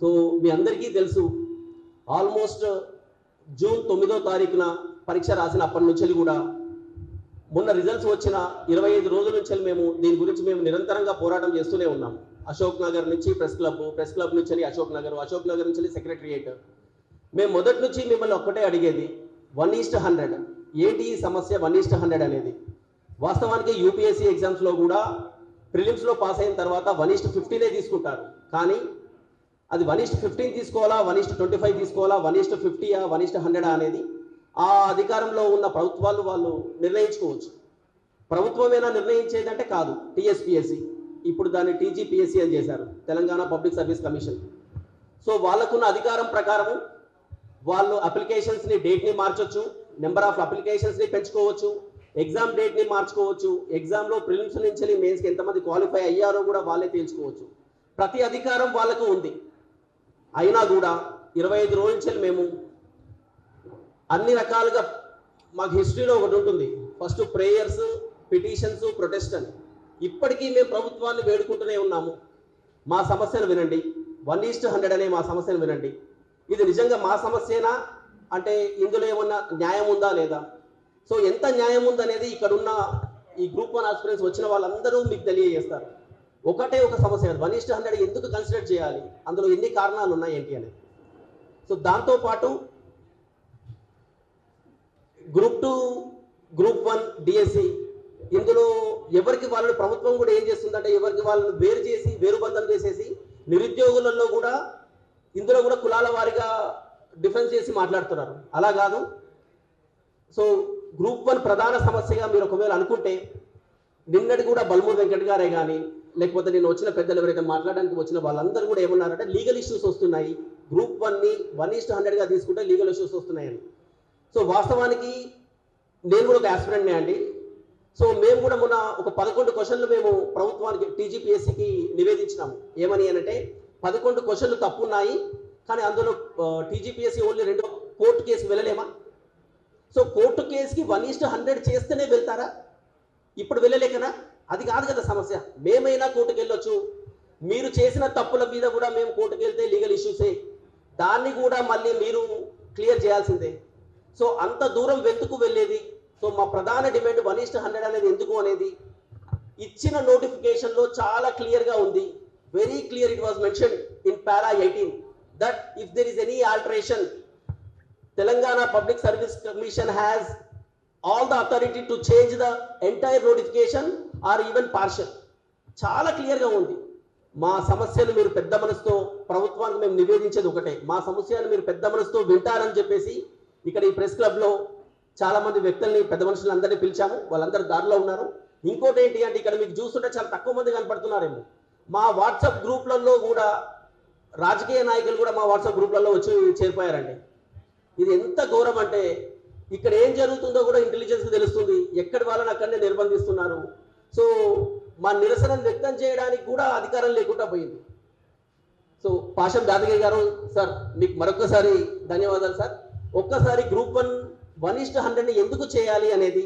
So మీ అందరికీ తెలుసు almost June 9వ తారీఖున పరీక్ష రాసిన అప్పటి నుంచి కూడా మొన్న రిజల్ట్స్ వచ్చిన 25 రోజుల నుంచి మేము దీని గురించి నిరంతరంగా పోరాటం చేస్తూనే ఉన్నాం. అశోక్ నగర్ నుంచి ప్రెస్ క్లబ్ నుంచి అశోక్ నగర్ నుంచి సెక్రటరియట్. మేము మొదటి నుంచి మిమ్మల్ని ఒక్కటే అడిగేది 1:100 ఏంటి ఈ సమస్య 1:100 అనేది. వాస్తవానికి యూపీఎస్సీ ఎగ్జామ్స్లో కూడా ప్రిలిమ్స్లో పాస్ అయిన తర్వాత 1:15 తీసుకుంటారు. కానీ అది 1:15 తీసుకోవాలా, 1:25 తీసుకోవాలా, 1:50 1:100 అనేది ఆ అధికారంలో ఉన్న ప్రభుత్వాలు వాళ్ళు నిర్ణయించుకోవచ్చు. ప్రభుత్వమేనా నిర్ణయించేదంటే కాదు, టీఎస్పీఎస్సీ, ఇప్పుడు దాన్ని టీజీపీఎస్సీ అని చేశారు, Telangana public service commission. So వాళ్ళకున్న అధికారం ప్రకారం వాళ్ళు అప్లికేషన్స్ని డేట్ని మార్చొచ్చు, నెంబర్ ఆఫ్ అప్లికేషన్స్ని పెంచుకోవచ్చు, ఎగ్జామ్ డేట్ని మార్చుకోవచ్చు, ఎగ్జామ్లో ప్రిలిమ్స్ నుంచి మెయిన్స్కి ఎంతమంది క్వాలిఫై అయ్యారో కూడా వాళ్ళే తేల్చుకోవచ్చు. ప్రతి అధికారం వాళ్ళకు ఉంది. అయినా కూడా 25 రోజుల నుంచి మేము అన్ని రకాలుగా మాకు హిస్టరీలో ఒకటి ఉంటుంది, ఫస్ట్ ప్రేయర్స్, పిటిషన్స్, ప్రొటెస్ట్ అని. ఇప్పటికీ మేము ప్రభుత్వాన్ని వేడుకుంటూనే ఉన్నాము, మా సమస్యను వినండి, 1:100 అనే మా సమస్యను వినండి. ఇది నిజంగా మా సమస్యనా అంటే ఇందులో ఏమన్నా న్యాయం ఉందా లేదా? సో ఎంత న్యాయం ఉందనేది ఇక్కడున్న ఈ గ్రూప్ 1 ఆస్పిరెంట్స్ వచ్చిన వాళ్ళందరూ మీకు తెలియజేస్తారు. ఒకటే ఒక సమస్య 1:100 ఎందుకు కన్సిడర్ చేయాలి, అందులో ఎన్ని కారణాలు ఉన్నాయి ఏంటి అనేది. సో దాంతోపాటు గ్రూప్ 2, గ్రూప్ 1 డిఎస్సి, ఇందులో ఎవరికి వాళ్ళు ప్రభుత్వం కూడా ఏం చేస్తుందంటే ఎవరికి వాళ్ళని వేరుబంధం చేసేసి నిరుద్యోగులలో కూడా ఇందులో కూడా కులాల వారిగా డిఫరెన్స్ చేసి మాట్లాడుతున్నారు. అలా కాదు. సో గ్రూప్ 1 ప్రధాన సమస్యగా మీరు ఒకవేళ అనుకుంటే, నిన్నటి కూడా బల్మూర్ వెంకట్ గారే కానీ లేకపోతే నేను వచ్చిన పెద్దలు ఎవరైతే మాట్లాడడానికి వచ్చిన వాళ్ళందరూ కూడా ఏమన్నారంటే లీగల్ ఇష్యూస్ వస్తున్నాయి, గ్రూప్ 1ని 1:100గా తీసుకుంటే లీగల్ ఇష్యూస్ వస్తున్నాయని. సో వాస్తవానికి నేను కూడా ఒక ఆస్పిరెంట్నే అండి. సో మేము కూడా మొన్న ఒక 11 క్వశ్చన్లు మేము ప్రభుత్వానికి టీజీపీఎస్సీకి నివేదించినాము. ఏమని అంటే 11 క్వశ్చన్లు తప్పు ఉన్నాయి, కానీ అందులో టీజీపీఎస్సీ ఓన్లీ 2 కోర్టు కేసుకి వెళ్ళలేమా? సో కోర్టు కేసుకి 1:100 చేస్తేనే వెళ్తారా? ఇప్పుడు వెళ్ళలేకనా? అది కాదు కదా సమస్య. మేమైనా కోర్టుకు వెళ్ళొచ్చు, మీరు చేసిన తప్పుల మీద కూడా మేము కోర్టుకు వెళ్తే లీగల్ ఇష్యూసే, దాన్ని కూడా మళ్ళీ మీరు క్లియర్ చేయాల్సిందే. సో అంత దూరం వెతుకు వెళ్ళేది. సో మా ప్రధాన డిమాండ్ 1:100 అనేది ఎందుకు అనేది ఇచ్చిన నోటిఫికేషన్లో చాలా క్లియర్గా ఉంది. Very clear, it was mention in para 18 that if there is any alteration, Telangana Public Service Commission has all the authority to change the entire notification or even partial. చాలా క్లియర్గా ఉంది. మా సమస్యలు మీరు పెద్ద మనసుతో ప్రభుత్వానికి మేము నివేదించేది ఒకటే, మా సమస్యలు మీరు పెద్ద మనసుతో వింటారని చెప్పేసి ఇక్కడ ఈ ప్రెస్ క్లబ్లో చాలామంది వ్యక్తుల్ని, పెద్ద మనుషులు అందరినీ పిలిచాము, వాళ్ళందరూ దారిలో ఉన్నారు. ఇంకోటి ఏంటి అంటే ఇక్కడ మీకు చూస్తుంటే చాలా తక్కువ మంది కనపడుతున్నారేమో, మా వాట్సాప్ గ్రూప్లలో కూడా రాజకీయ నాయకులు కూడా మా వాట్సాప్ గ్రూప్లలో వచ్చి చేరిపోయారండి. ఇది ఎంత ఘోరం అంటే ఇక్కడ ఏం జరుగుతుందో కూడా ఇంటెలిజెన్స్కి తెలుస్తుంది, ఎక్కడి వాళ్ళని అక్కడనే నిర్బంధిస్తున్నారు. సో మా నిరసనను వ్యక్తం చేయడానికి కూడా అధికారం లేకుండా పోయింది. సో పాషం యాదగిరి గారు సార్, మీకు మరొకసారి ధన్యవాదాలు సార్. ఒక్కసారి గ్రూప్ 1:100 ఎందుకు చేయాలి అనేది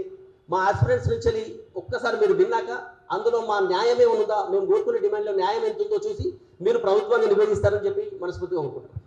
మా ఆస్పిరెంట్స్ నుంచి ఒక్కసారి మీరు విన్నాక అందులో మా న్యాయమే ఉందా, మేము కోరుకునే డిమాండ్లో న్యాయం ఎంత ఉందో చూసి మీరు ప్రభుత్వాన్ని నివేదిస్తారని చెప్పి మనస్ఫూర్తిగా అనుకుంటాం.